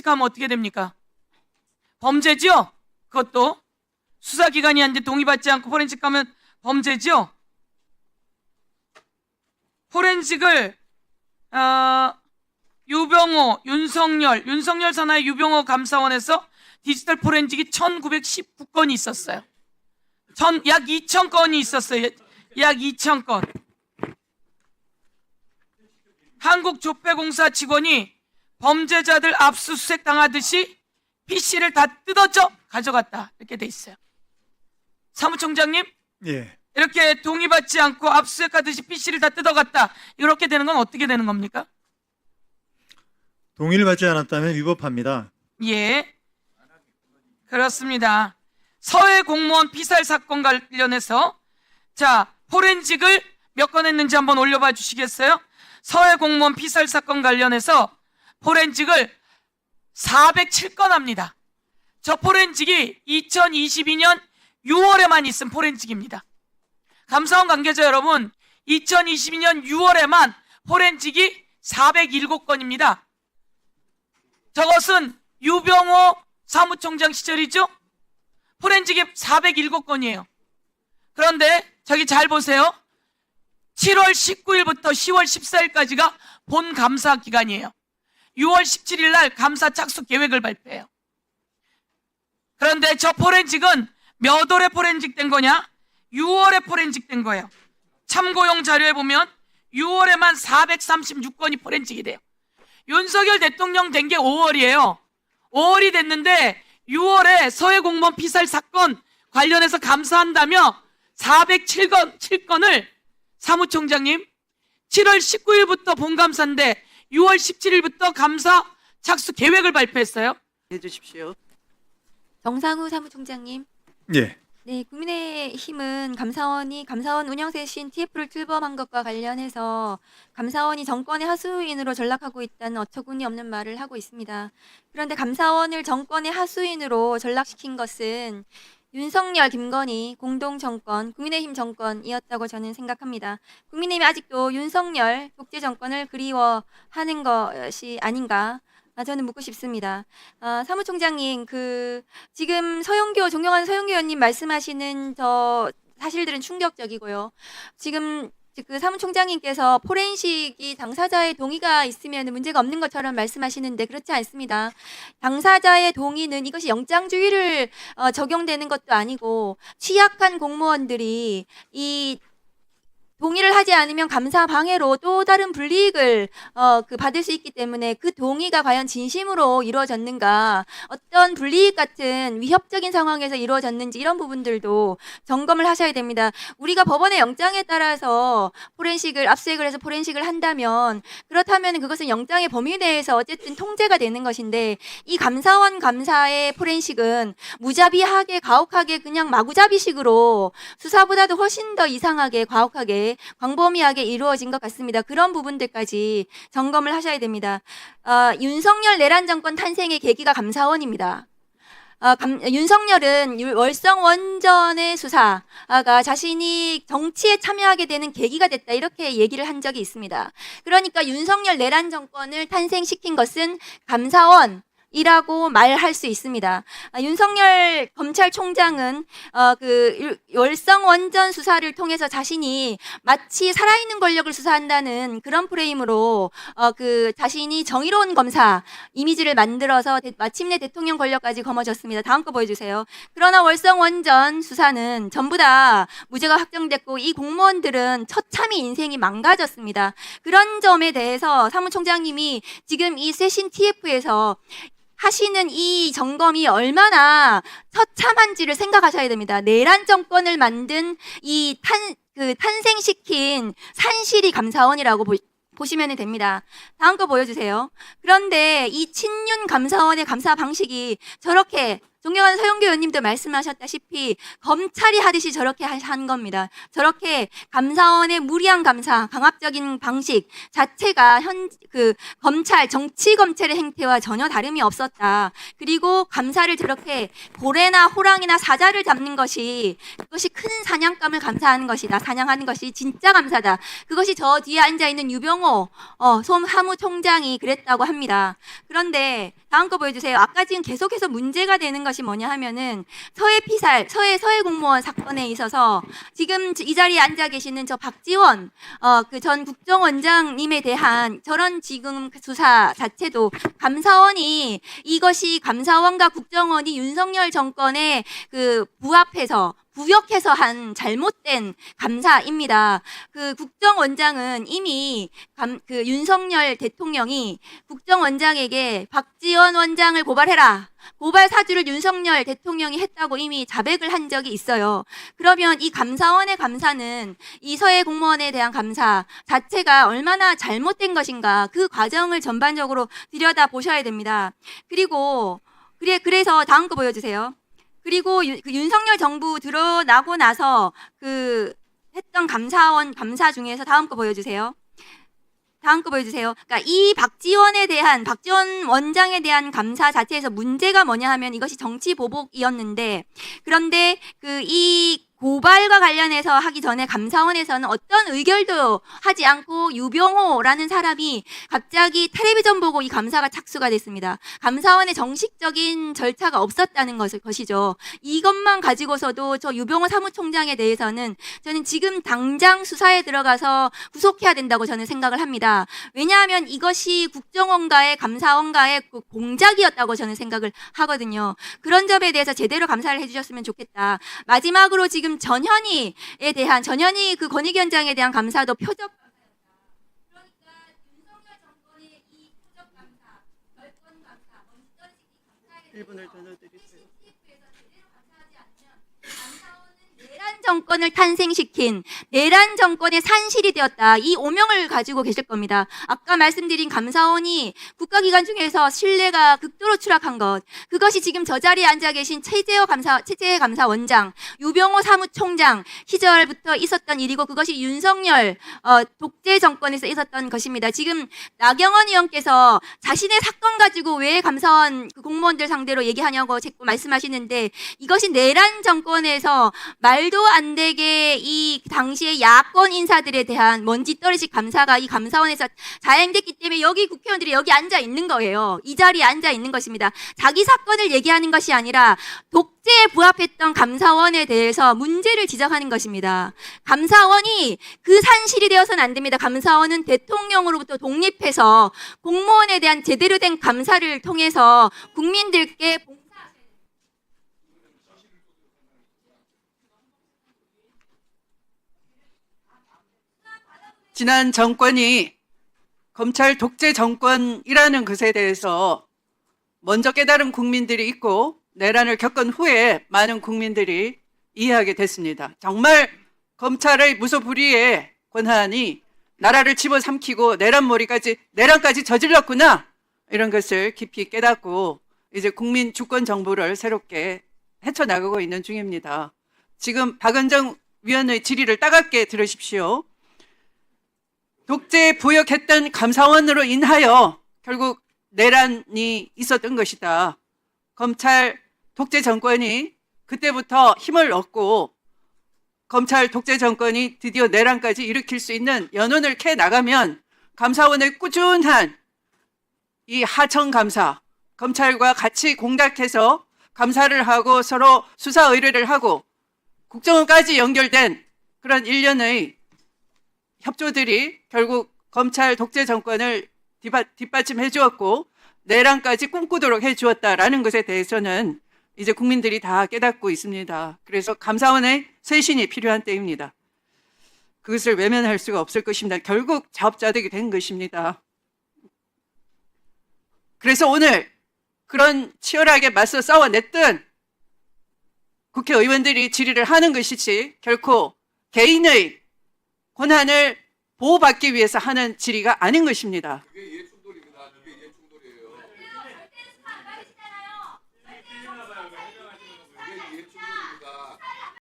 포렌식하면 어떻게 됩니까? 범죄죠? 그것도 수사기관이 한데 동의받지 않고 포렌식하면 범죄죠? 포렌식을 유병호, 윤석열 산하의 유병호 감사원에서 디지털 포렌식이 1919건이 있었어요. 약 2,000건이 있었어요. 약 2,000건. 한국조폐공사 직원이 범죄자들 압수수색 당하듯이 PC를 다 뜯어져 가져갔다. 이렇게 돼 있어요. 사무총장님, 예. 이렇게 동의받지 않고 압수수색하듯이 PC를 다 뜯어갔다. 이렇게 되는 건 어떻게 되는 겁니까? 동의를 받지 않았다면 위법합니다. 예, 그렇습니다. 서해 공무원 피살 사건 관련해서 자, 포렌식을 몇 건 했는지 한번 올려봐 주시겠어요? 서해 공무원 피살 사건 관련해서 포렌식을 407건 합니다. 저 포렌식이 2022년 6월에만 있은 포렌식입니다. 감사원 관계자 여러분, 2022년 6월에만 포렌식이 407건입니다. 저것은 유병호 사무총장 시절이죠? 포렌식이 407건이에요. 그런데 저기 잘 보세요. 7월 19일부터 10월 14일까지가 본 감사 기간이에요. 6월 17일 날 감사 착수 계획을 발표해요. 그런데 저 포렌식은 몇 월에 포렌식 된 거냐? 6월에 포렌식 된 거예요. 참고용 자료에 보면 6월에만 436건이 포렌식이 돼요. 윤석열 대통령 된 게 5월이에요. 5월이 됐는데 6월에 서해 공무원 피살 사건 관련해서 감사한다며 407건을 사무총장님 7월 19일부터 본감사인데 6월 17일부터 감사 착수 계획을 발표했어요. 해주십시오. 정상우 사무총장님. 예. 네, 국민의힘은 감사원 운영쇄신 TF를 출범한 것과 관련해서 감사원이 정권의 하수인으로 전락하고 있다는 어처구니 없는 말을 하고 있습니다. 그런데 감사원을 정권의 하수인으로 전락시킨 것은 윤석열, 김건희 공동정권, 국민의힘 정권이었다고 저는 생각합니다. 국민의힘이 아직도 윤석열 독재 정권을 그리워하는 것이 아닌가 저는 묻고 싶습니다. 사무총장님, 지금 존경하는 서영교 의원님 말씀하시는 사실들은 충격적이고요. 지금 사무총장님께서 포렌식이 당사자의 동의가 있으면 문제가 없는 것처럼 말씀하시는데 그렇지 않습니다. 당사자의 동의는 이것이 영장주의를 적용되는 것도 아니고 취약한 공무원들이 이 동의를 하지 않으면 감사 방해로 또 다른 불이익을 받을 수 있기 때문에 그 동의가 과연 진심으로 이루어졌는가, 어떤 불이익 같은 위협적인 상황에서 이루어졌는지 이런 부분들도 점검을 하셔야 됩니다. 우리가 법원의 영장에 따라서 압수수색을 해서 포렌식을 한다면 그렇다면 그것은 영장의 범위 내에서 어쨌든 통제가 되는 것인데 이 감사원 감사의 포렌식은 무자비하게 가혹하게 그냥 마구잡이식으로 수사보다도 훨씬 더 이상하게 가혹하게 광범위하게 이루어진 것 같습니다. 그런 부분들까지 점검을 하셔야 됩니다. 윤석열 내란 정권 탄생의 계기가 감사원입니다. 윤석열은 월성 원전의 수사가 자신이 정치에 참여하게 되는 계기가 됐다 이렇게 얘기를 한 적이 있습니다. 그러니까 윤석열 내란 정권을 탄생시킨 것은 감사원 이라고 말할 수 있습니다. 윤석열 검찰총장은 월성 원전 수사를 통해서 자신이 마치 살아있는 권력을 수사한다는 그런 프레임으로 자신이 정의로운 검사 이미지를 만들어서 마침내 대통령 권력까지 거머쥐었습니다. 다음 거 보여주세요. 그러나 월성 원전 수사는 전부 다 무죄가 확정됐고 이 공무원들은 처참히 인생이 망가졌습니다. 그런 점에 대해서 사무총장님이 지금 이 쇄신 TF에서 하시는 이 점검이 얼마나 처참한지를 생각하셔야 됩니다. 내란 정권을 만든 탄생시킨 산실이 감사원이라고 보시면 됩니다. 다음 거 보여주세요. 그런데 이 친윤 감사원의 감사 방식이 저렇게 존경하는 서영교 의원님도 말씀하셨다시피 검찰이 하듯이 저렇게 한 겁니다. 저렇게 감사원의 무리한 감사, 강압적인 방식 자체가 검찰, 정치 검찰의 행태와 전혀 다름이 없었다. 그리고 감사를 저렇게 고래나 호랑이나 사자를 잡는 것이 그것이 큰 사냥감을 감사하는 것이다. 사냥하는 것이 진짜 감사다. 그것이 저 뒤에 앉아 있는 유병호 사무총장이 그랬다고 합니다. 그런데 다음 거 보여주세요. 아까 지금 계속해서 문제가 되는 것이 뭐냐 하면은 서해 공무원 사건에 있어서 지금 이 자리에 앉아 계시는 저 박지원 그 전 국정원장님에 대한 저런 지금 수사 자체도 감사원이 이것이 감사원과 국정원이 윤석열 정권의 그 부역해서 한 잘못된 감사입니다. 그 국정원장은 이미 그 윤석열 대통령이 국정원장에게 박지원 원장을 고발해라. 고발 사주를 윤석열 대통령이 했다고 이미 자백을 한 적이 있어요. 그러면 이 감사원의 감사는 이 서해 공무원에 대한 감사 자체가 얼마나 잘못된 것인가 그 과정을 전반적으로 들여다 보셔야 됩니다. 그래서 다음 거 보여주세요. 그리고 그 윤석열 정부 들어나고 나서 그 했던 감사 중에서 다음 거 보여주세요. 그러니까 이 박지원 원장에 대한 감사 자체에서 문제가 뭐냐 하면 이것이 정치 보복이었는데 그런데 이 고발과 관련해서 하기 전에 감사원에서는 어떤 의결도 하지 않고 유병호라는 사람이 갑자기 텔레비전 보고 이 감사가 착수가 됐습니다. 감사원의 정식적인 절차가 없었다는 것이죠. 이것만 가지고서도 저 유병호 사무총장에 대해서는 저는 지금 당장 수사에 들어가서 구속해야 된다고 저는 생각을 합니다. 왜냐하면 이것이 국정원과의 감사원과의 그 공작이었다고 저는 생각을 하거든요. 그런 점에 대해서 제대로 감사를 해주셨으면 좋겠다. 마지막으로 지금 전현희 그 권익위원장에 대한 감사도 표적 감사였다. 그러니까 윤석열 정권의 이 표적 감사, 별건 감사, 감사에 1분을 더 넣어드리세요. CF에서 제대로 감사하지 않으면 감사원은 내란 정권을 탄생시킨 내란 정권의 산실이 되었다. 이 오명을 가지고 계실 겁니다. 아까 말씀드린 감사원이 국가기관 중에서 신뢰가 극도로 추락한 것, 그것이 지금 저 자리에 앉아 계신 최재해 감사원장, 유병호 사무총장 시절부터 있었던 일이고 그것이 윤석열 독재 정권에서 있었던 것입니다. 지금 나경원 의원께서 자신의 사건 가지고 왜 감사원 공무원들 상대로 얘기하냐고 자꾸 말씀하시는데 이것이 내란 정권에서 말도 안 되게 이 당시의 야권 인사들에 대한 먼지 떨어질 감사가 이 감사원에서 자행됐기 때문에 여기 국회의원들이 여기 앉아 있는 거예요. 이 자리에 앉아 있는 것입니다. 자기 사건을 얘기하는 것이 아니라 독재에 부합했던 감사원에 대해서 문제를 지적하는 것입니다. 감사원이 그 산실이 되어서는 안 됩니다. 감사원은 대통령으로부터 독립해서 공무원에 대한 제대로 된 감사를 통해서 국민들께 지난 정권이 검찰 독재 정권이라는 것에 대해서 먼저 깨달은 국민들이 있고 내란을 겪은 후에 많은 국민들이 이해하게 됐습니다. 정말 검찰의 무소불위의 권한이 나라를 집어삼키고 내란까지 저질렀구나, 이런 것을 깊이 깨닫고 이제 국민 주권 정부를 새롭게 헤쳐나가고 있는 중입니다. 지금 박은정 위원의 질의를 따갑게 들으십시오. 독재에 부역했던 감사원으로 인하여 결국 내란이 있었던 것이다. 검찰 독재 정권이 그때부터 힘을 얻고 검찰 독재 정권이 드디어 내란까지 일으킬 수 있는 연원을 캐 나가면 감사원의 꾸준한 이 하청 감사, 검찰과 같이 공닥해서 감사를 하고 서로 수사 의뢰를 하고 국정원까지 연결된 그런 일련의 협조들이 결국 검찰 독재 정권을 뒷받침해 주었고 내란까지 꿈꾸도록 해 주었다라는 것에 대해서는 이제 국민들이 다 깨닫고 있습니다. 그래서 감사원의 쇄신이 필요한 때입니다. 그것을 외면할 수가 없을 것입니다. 결국 자업자득이 된 것입니다. 그래서 오늘 그런 치열하게 맞서 싸워냈던 국회의원들이 질의를 하는 것이지 결코 개인의 권한을 보호받기 위해서 하는 질의가 아닌 것입니다.